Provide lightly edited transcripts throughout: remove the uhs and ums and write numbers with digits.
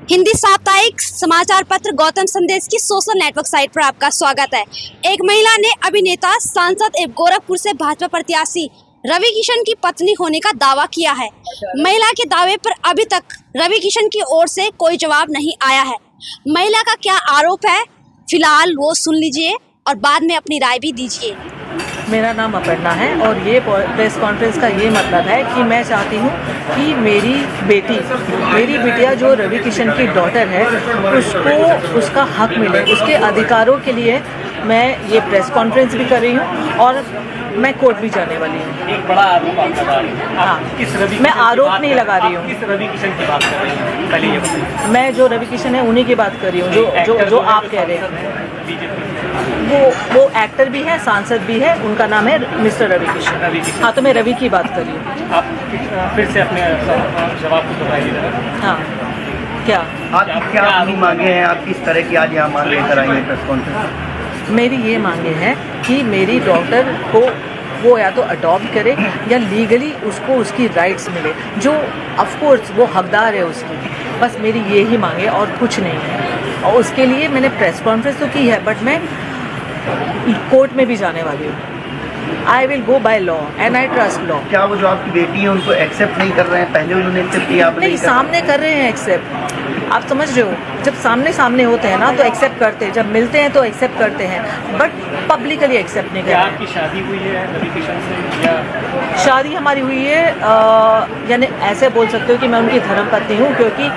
हिंदी साप्ताहिक समाचार पत्र गौतम संदेश की सोशल नेटवर्क साइट पर आपका स्वागत है। एक महिला ने अभिनेता, सांसद एवं गोरखपुर से भाजपा प्रत्याशी रवि किशन की पत्नी होने का दावा किया है। महिला के दावे पर अभी तक रवि किशन की ओर से कोई जवाब नहीं आया है। महिला का क्या आरोप है, फिलहाल वो सुन लीजिए और बाद में अपनी राय भी दीजिए। मेरा नाम अपर्णा है और ये प्रेस कॉन्फ्रेंस का ये मतलब है कि मैं चाहती हूँ कि मेरी बिटिया जो रवि किशन की डॉटर है उसको उसका हक मिले, उसके अधिकारों के लिए मैं ये प्रेस कॉन्फ्रेंस भी कर रही हूँ और मैं कोर्ट भी जाने वाली हूँ। एक बड़ा आरोप आप लगा रही हैं। हाँ, किस रवि मैं आरोप नहीं लगा रही हूँ। किस रवि किशन की बात कर रही हैं? पहले ये बताइए। मैं जो रवि किशन है उन्हीं की बात कर रही हूँ जो आप कह रहे हैं। बीजेपी वो एक्टर भी है, सांसद भी है, उनका नाम है मिस्टर रवि किशन। हाँ, तो मैं रवि की बात कर रही हूँ। आप फिर से अपने जवाब को दोहराइए। हाँ, क्या आप क्या अपनी मांगे हैं? आप किस तरह की आज यहाँ मांग लेकर आई हैं प्रेस कॉन्फ्रेंस? मेरी ये मांगे हैं कि मेरी डॉटर को वो या तो अडॉप्ट करे या लीगली उसको उसकी राइट्स मिले, जो ऑफ कोर्स वो हकदार है उसकी। बस मेरी ये ही मांगे और कुछ नहीं है। और उसके लिए मैंने प्रेस कॉन्फ्रेंस तो की है, बट मैं कोर्ट में भी जाने वाली हूँ। I will go by law and I trust law. क्या वो जो आपकी बेटी है उनको एक्सेप्ट नहीं कर रहे हैं? पहले उन्होंने एक्सेप्ट किया, आप नहीं, सामने कर रहे हैं एक्सेप्ट। आप समझ रहे हो, जब सामने होते हैं ना तो एक्सेप्ट करते हैं, जब मिलते हैं तो एक्सेप्ट करते हैं, बट पब्लिकली एक्सेप्ट नहीं क्या करते। आपकी शादी हुई है रवि किशन से या? शादी हमारी हुई है, यानी ऐसे बोल सकते हो कि मैं उनकी धर्मपत्नी हूँ, क्योंकि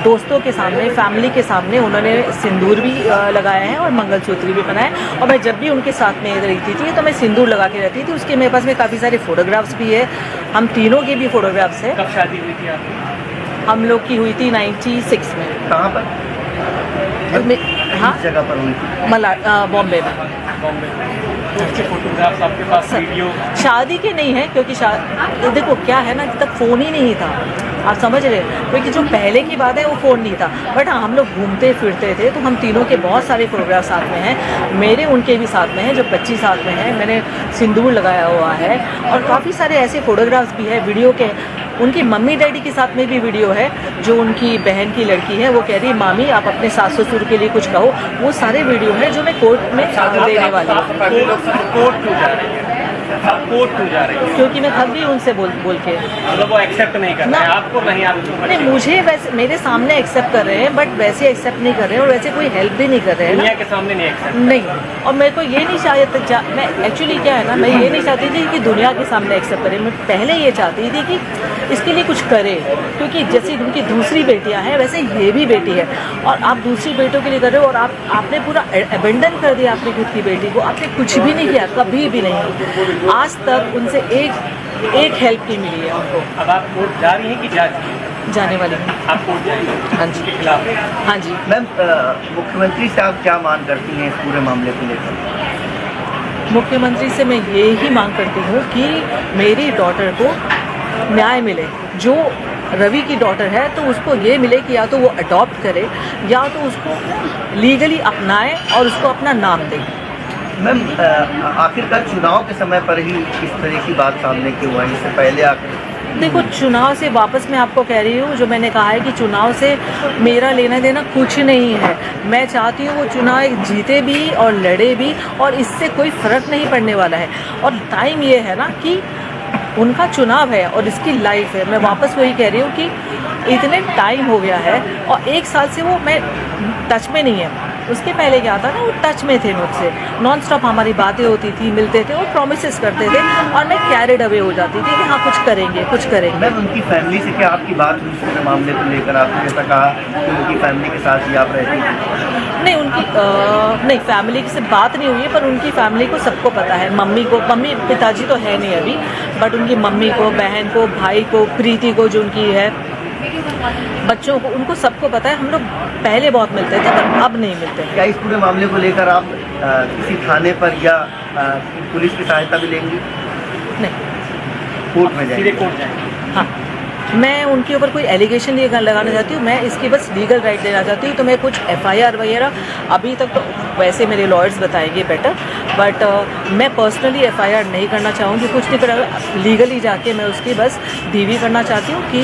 दोस्तों के सामने, फैमिली के सामने उन्होंने सिंदूर भी लगाया है और मंगलसूत्र भी पहना है। और मैं जब भी उनके साथ में रहती थी तो मैं सिंदूर लगा के रहती थी। उसके मेरे पास में काफ़ी सारे फोटोग्राफ्स भी है, हम तीनों के भी फोटोग्राफ्स है। कब शादी हुई थी आपकी? हम लोग की हुई थी 96 में। कहाँ पर? हाँ, किस जगह पर हुई थी? बॉम्बे में। बॉम्बे। तो उसके फोटोग्राफ्स आपके पास, वीडियो? शादी के नहीं है, क्योंकि देखो क्या है ना, तब फ़ोन ही नहीं था, आप समझ रहे हैं। क्योंकि जो पहले की बात है वो फ़ोन नहीं था, बट हाँ, हम लोग घूमते फिरते थे तो हम तीनों के बहुत सारे फोटोग्राफ साथ में हैं। मेरे उनके भी साथ में हैं, जो बच्ची साथ में है, मैंने सिंदूर लगाया हुआ है। और काफ़ी सारे ऐसे फोटोग्राफ्स भी है वीडियो के। उनकी मम्मी डैडी के साथ में भी वीडियो है, जो उनकी बहन की लड़की है, वो कह रही है मामी आप अपने सास ससुर के लिए कुछ कहो। वो सारे वीडियो है जो मैं कोर्ट में देने वाली हूँ। कोर्ट क्यों जा रही है? आप कोर्ट क्यों जा रही है? क्योंकि मैं थक गई उनसे बोल के। मतलब वो एक्सेप्ट नहीं कर रहे हैं आपको? नहीं, आप नहीं, मुझे वैसे मेरे सामने एक्सेप्ट कर रहे हैं, बट वैसे एक्सेप्ट नहीं कर रहे हैं और वैसे कोई हेल्प भी नहीं कर रहे हैं दुनिया ना। के सामने नहीं एक्सेप्ट नहीं, और मेरे को ये नहीं चाहिए मैं एक्चुअली क्या है ना, मैं ये नहीं चाहती थी कि दुनिया के सामने एक्सेप्ट करे। मैं पहले ये चाहती थी कि इसके लिए कुछ करे, क्योंकि जैसे उनकी दूसरी बेटियां हैं वैसे ये भी बेटी है, और आप दूसरी बेटों के लिए कर रहे हो और आपने पूरा अबेंडन कर दिया अपनी खुद की बेटी को। आपने कुछ भी नहीं किया, कभी भी नहीं। आज तक उनसे एक हेल्प नहीं मिली है उनको। अब आप कोर्ट जा रही हैं कि जा चुकी हैं? जाने वाली हूँ। आप कोर्ट जाएंगे? हाँ जी। उसके खिलाफ? हाँ जी। मैम, मुख्यमंत्री से आप क्या मांग करती हैं इस पूरे मामले को लेकर? मुख्यमंत्री से मैं ये ही मांग करती हूँ कि मेरी डॉटर को न्याय मिले। जो रवि की डॉटर है तो उसको ये मिले कि या तो वो अडॉप्ट करे या तो उसको लीगली अपनाए और उसको अपना नाम दे। मैम, आखिरकार चुनाव के समय पर ही इस तरह की बात सामने क्यों आई? इससे पहले आखिर देखो, चुनाव से वापस मैं आपको कह रही हूँ, जो मैंने कहा है कि चुनाव से मेरा लेना देना कुछ नहीं है। मैं चाहती हूँ वो चुनाव जीते भी और लड़े भी, और इससे कोई फ़र्क नहीं पड़ने वाला है। और टाइम ये है ना कि उनका चुनाव है और इसकी लाइफ है। मैं वापस वही कह रही हूँ कि इतने टाइम हो गया है और 1 साल से वो मैं टच में नहीं है। उसके पहले क्या था ना, वो टच में थे मुझसे, नॉन स्टॉप हमारी बातें होती थी, मिलते थे और प्रॉमिसेस करते थे, और मैं कैरिड अवे हो जाती थी कि हाँ कुछ करेंगे। मैम, उनकी फैमिली से क्या आपकी बात हुई इस पूरे मामले को लेकर? आपने जैसा कहा कि उनकी फैमिली के साथ ही आप रहती थी। नहीं, नहीं, फैमिली से बात नहीं हुई है, पर उनकी फैमिली को सबको पता है। मम्मी पिताजी तो है नहीं अभी, बट उनकी मम्मी को, बहन को, भाई को, प्रीति को जो उनकी है, बच्चों को, उनको सबको पता है। हम लोग पहले बहुत मिलते थे पर अब नहीं मिलते हैं। क्या इस पूरे मामले को लेकर आप किसी थाने पर या पुलिस की सहायता भी लेंगी? नहीं, कोर्ट में जाएंगे? सीधे कोर्ट जाएंगे? हाँ, मैं उनके ऊपर कोई एलिगेशन नहीं लगाना चाहती हूँ, मैं इसकी बस लीगल राइट देना चाहती हूँ। तो मैं कुछ FIR वगैरह अभी तक तो वैसे मेरे लॉयर्स बताएंगे बेटर, बट मैं पर्सनली FIR नहीं करना चाहूँगी, कुछ नहीं करा, लीगली जाके मैं उसकी बस DV करना चाहती हूँ कि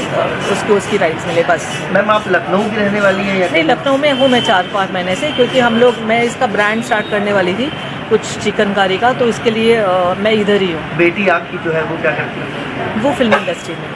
उसको उसकी राइट्स मिले बस। मैम आप लखनऊ की रहने वाली हैं या नहीं, लखनऊ में हूँ मैं 4-5 महीने से, क्योंकि मैं इसका ब्रांड स्टार्ट करने वाली थी कुछ चिकनकारी का, तो इसके लिए मैं इधर ही हूँ। बेटी आपकी जो है वो क्या करती है? वो फिल्म इंडस्ट्री में।